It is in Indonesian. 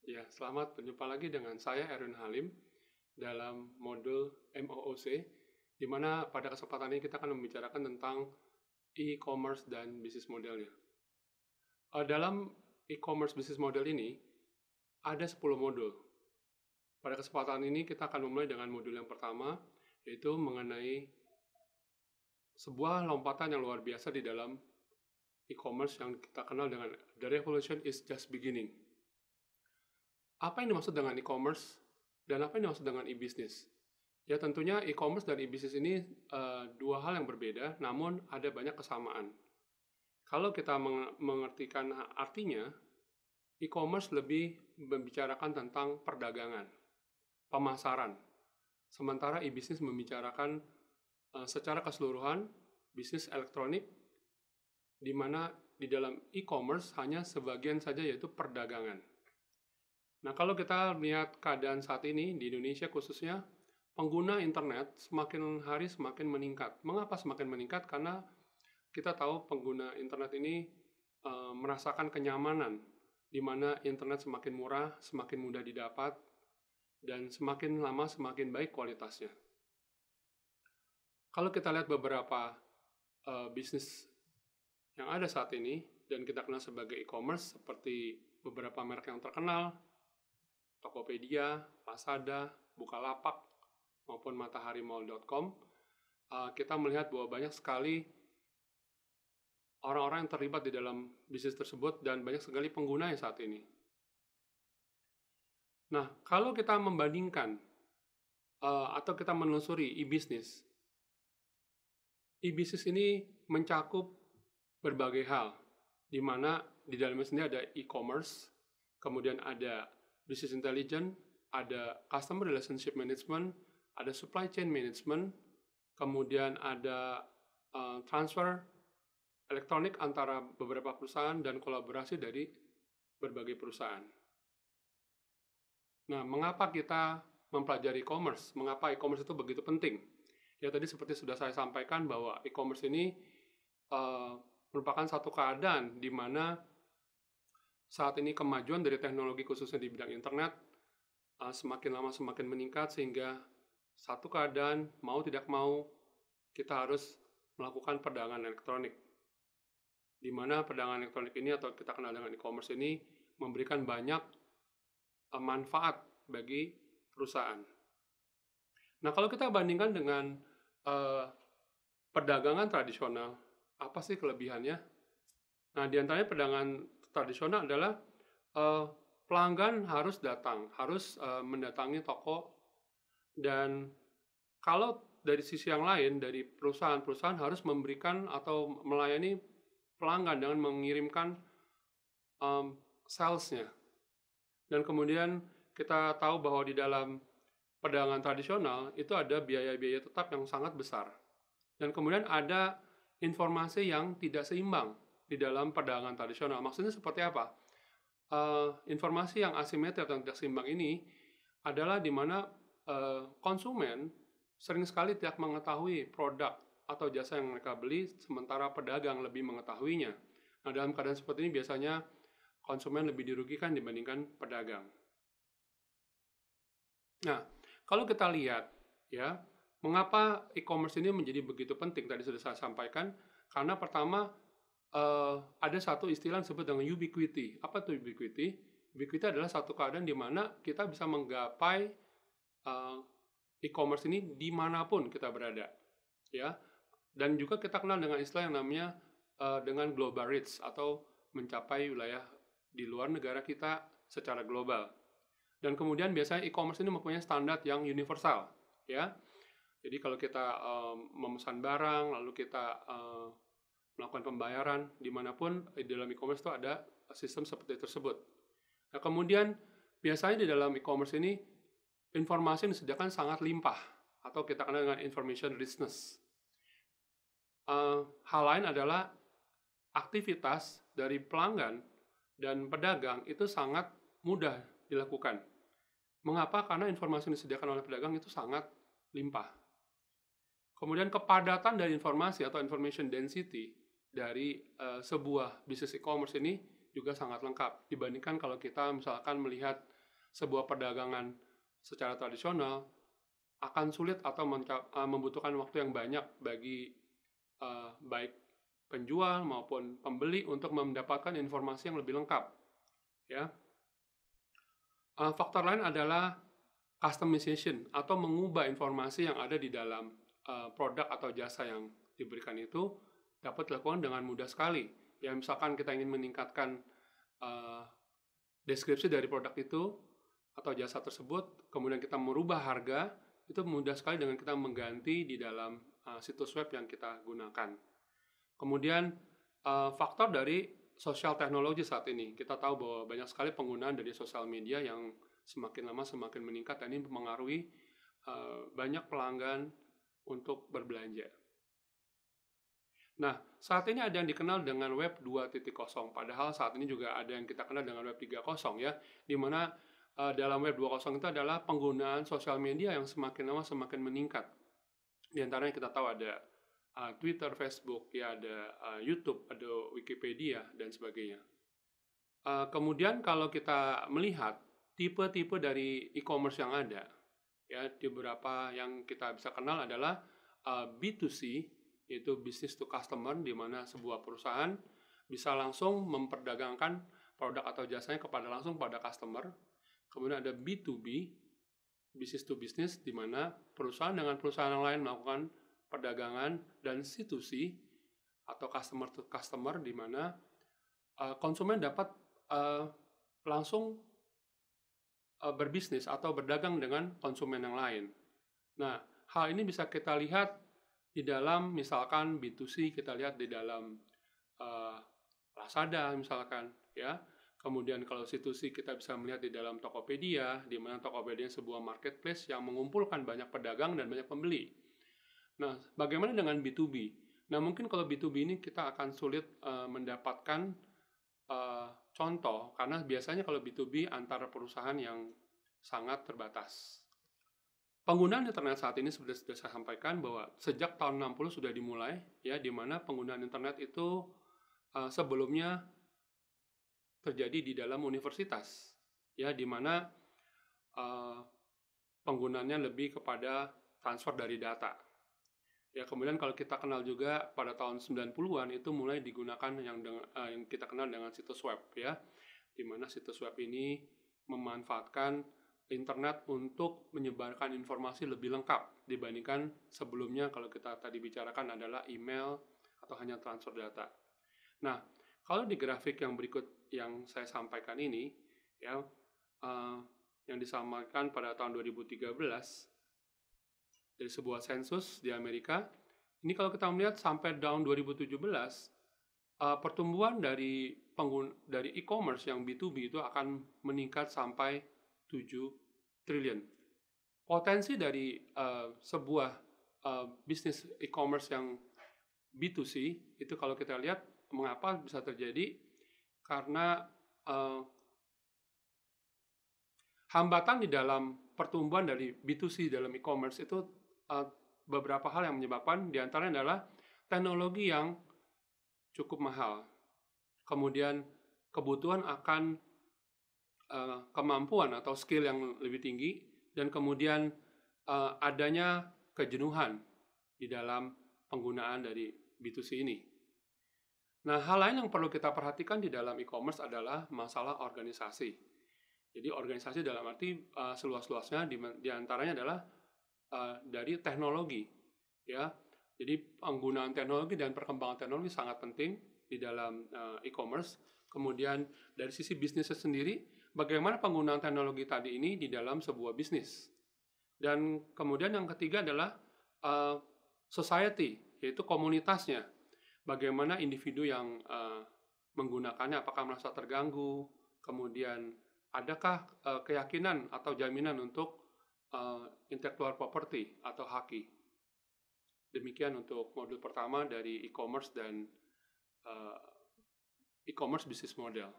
Ya, selamat berjumpa lagi dengan saya Erwin Halim dalam modul MOOC, di mana pada kesempatan ini kita akan membicarakan tentang e-commerce dan bisnis modelnya. Dalam e-commerce bisnis model ini ada 10 modul. Pada kesempatan ini kita akan memulai dengan modul yang pertama, yaitu mengenai sebuah lompatan yang luar biasa di dalam e-commerce yang kita kenal dengan The Revolution is Just Beginning. Apa yang dimaksud dengan e-commerce dan apa yang dimaksud dengan e-business? Ya, tentunya e-commerce dan e-business ini dua hal yang berbeda, namun ada banyak kesamaan. Kalau kita mengertikan artinya, e-commerce lebih membicarakan tentang perdagangan, pemasaran. Sementara e-business membicarakan secara keseluruhan bisnis elektronik, di mana di dalam e-commerce hanya sebagian saja, yaitu perdagangan. Nah, kalau kita lihat keadaan saat ini di Indonesia khususnya, pengguna internet semakin hari semakin meningkat. Mengapa semakin meningkat? Karena kita tahu pengguna internet ini merasakan kenyamanan, di mana internet semakin murah, semakin mudah didapat, dan semakin lama semakin baik kualitasnya. Kalau kita lihat beberapa bisnis yang ada saat ini, dan kita kenal sebagai e-commerce, seperti beberapa merek yang terkenal, Tokopedia, Lazada, Bukalapak, maupun mataharimall.com, kita melihat bahwa banyak sekali orang-orang yang terlibat di dalam bisnis tersebut dan banyak sekali pengguna yang saat ini. Nah, kalau kita membandingkan atau kita menelusuri e-bisnis ini mencakup berbagai hal, di mana di dalamnya sendiri ada e-commerce, kemudian ada business intelligence, ada customer relationship management, ada supply chain management, kemudian ada transfer elektronik antara beberapa perusahaan dan kolaborasi dari berbagai perusahaan. Nah, mengapa kita mempelajari e-commerce? Mengapa e-commerce itu begitu penting? Ya, tadi seperti sudah saya sampaikan bahwa e-commerce ini merupakan satu keadaan di mana saat ini kemajuan dari teknologi khususnya di bidang internet semakin lama semakin meningkat, sehingga satu keadaan mau tidak mau kita harus melakukan perdagangan elektronik, di mana perdagangan elektronik ini atau kita kenal dengan e-commerce ini memberikan banyak manfaat bagi perusahaan. Nah, kalau kita bandingkan dengan perdagangan tradisional, apa sih kelebihannya? Nah, di antaranya perdagangan tradisional adalah pelanggan harus datang, harus mendatangi toko, dan kalau dari sisi yang lain, dari perusahaan harus memberikan atau melayani pelanggan dengan mengirimkan salesnya. Dan kemudian kita tahu bahwa di dalam perdagangan tradisional itu ada biaya-biaya tetap yang sangat besar. Dan kemudian ada informasi yang tidak seimbang di dalam perdagangan tradisional. Maksudnya seperti apa? Informasi yang asimetris atau tidak seimbang ini adalah di mana konsumen sering sekali tidak mengetahui produk atau jasa yang mereka beli, sementara pedagang lebih mengetahuinya. Nah, dalam keadaan seperti ini biasanya konsumen lebih dirugikan dibandingkan pedagang. Nah, kalau kita lihat, ya, mengapa e-commerce ini menjadi begitu penting? Tadi sudah saya sampaikan, karena pertama ada satu istilah yang disebut dengan ubiquity. Apa itu ubiquity? Ubiquity adalah satu keadaan di mana kita bisa menggapai e-commerce ini dimanapun kita berada, ya. Dan juga kita kenal dengan istilah yang namanya dengan global reach, atau mencapai wilayah di luar negara kita secara global. Dan kemudian biasanya e-commerce ini mempunyai standar yang universal, ya. Jadi kalau kita memesan barang, lalu kita melakukan pembayaran dimanapun, di dalam e-commerce itu ada sistem seperti tersebut. Nah, kemudian biasanya di dalam e-commerce ini informasi yang disediakan sangat limpah, atau kita kenal dengan information richness. Hal lain adalah aktivitas dari pelanggan dan pedagang itu sangat mudah dilakukan. Mengapa? Karena informasi yang disediakan oleh pedagang itu sangat limpah. Kemudian kepadatan dari informasi atau information density dari sebuah bisnis e-commerce ini juga sangat lengkap dibandingkan kalau kita misalkan melihat sebuah perdagangan secara tradisional akan sulit atau membutuhkan waktu yang banyak bagi baik penjual maupun pembeli untuk mendapatkan informasi yang lebih lengkap. Ya, faktor lain adalah customization atau mengubah informasi yang ada di dalam produk atau jasa yang diberikan itu dapat dilakukan dengan mudah sekali. Ya, misalkan kita ingin meningkatkan deskripsi dari produk itu atau jasa tersebut, kemudian kita merubah harga, itu mudah sekali dengan kita mengganti di dalam situs web yang kita gunakan. Kemudian faktor dari sosial teknologi saat ini, kita tahu bahwa banyak sekali penggunaan dari sosial media yang semakin lama semakin meningkat, dan ini mempengaruhi banyak pelanggan untuk berbelanja. Nah, saat ini ada yang dikenal dengan Web 2.0, padahal saat ini juga ada yang kita kenal dengan Web 3.0 ya, di mana dalam Web 2.0 itu adalah penggunaan sosial media yang semakin lama semakin meningkat. Di antaranya kita tahu ada Twitter, Facebook, ya ada YouTube, ada Wikipedia, dan sebagainya. Kemudian kalau kita melihat tipe-tipe dari e-commerce yang ada, ya di beberapa yang kita bisa kenal adalah B2C, yaitu business to customer, di mana sebuah perusahaan bisa langsung memperdagangkan produk atau jasanya langsung pada customer. Kemudian ada B2B, business to business, di mana perusahaan dengan perusahaan yang lain melakukan perdagangan, dan C2C atau customer to customer, di mana konsumen dapat langsung berbisnis atau berdagang dengan konsumen yang lain. Nah, hal ini bisa kita lihat di dalam misalkan B2C, kita lihat di dalam Lazada misalkan, ya. Kemudian kalau C2C kita bisa melihat di dalam Tokopedia, di mana Tokopedia sebuah marketplace yang mengumpulkan banyak pedagang dan banyak pembeli. Nah, bagaimana dengan B2B? Nah, mungkin kalau B2B ini kita akan sulit mendapatkan contoh, karena biasanya kalau B2B antara perusahaan yang sangat terbatas. Penggunaan internet saat ini sudah saya sampaikan bahwa sejak tahun 60 sudah dimulai, ya, di mana penggunaan internet itu sebelumnya terjadi di dalam universitas, ya, di mana penggunaannya lebih kepada transfer dari data. Ya, kemudian kalau kita kenal juga pada tahun 90-an itu mulai digunakan yang kita kenal dengan situs web, ya, di mana situs web ini memanfaatkan internet untuk menyebarkan informasi lebih lengkap dibandingkan sebelumnya kalau kita tadi bicarakan adalah email atau hanya transfer data. Nah, kalau di grafik yang berikut yang saya sampaikan ini, ya, yang disampaikan pada tahun 2013 dari sebuah sensus di Amerika, ini kalau kita melihat sampai tahun 2017, pertumbuhan dari e-commerce yang B2B itu akan meningkat sampai 7 triliun. Potensi dari sebuah bisnis e-commerce yang B2C itu kalau kita lihat mengapa bisa terjadi, karena hambatan di dalam pertumbuhan dari B2C dalam e-commerce itu beberapa hal yang menyebabkan, diantaranya adalah teknologi yang cukup mahal, kemudian kebutuhan akan kemampuan atau skill yang lebih tinggi, dan kemudian adanya kejenuhan di dalam penggunaan dari B2C ini. Nah, hal lain yang perlu kita perhatikan di dalam e-commerce adalah masalah organisasi. Jadi organisasi dalam arti seluas-luasnya, di antaranya adalah dari teknologi, ya. Jadi penggunaan teknologi dan perkembangan teknologi sangat penting di dalam e-commerce. Kemudian dari sisi bisnisnya sendiri, bagaimana penggunaan teknologi tadi ini di dalam sebuah bisnis. Dan kemudian yang ketiga adalah society, yaitu komunitasnya. Bagaimana individu yang menggunakannya, apakah merasa terganggu, kemudian adakah keyakinan atau jaminan untuk intellectual property atau haki. Demikian untuk modul pertama dari e-commerce dan e-commerce business model.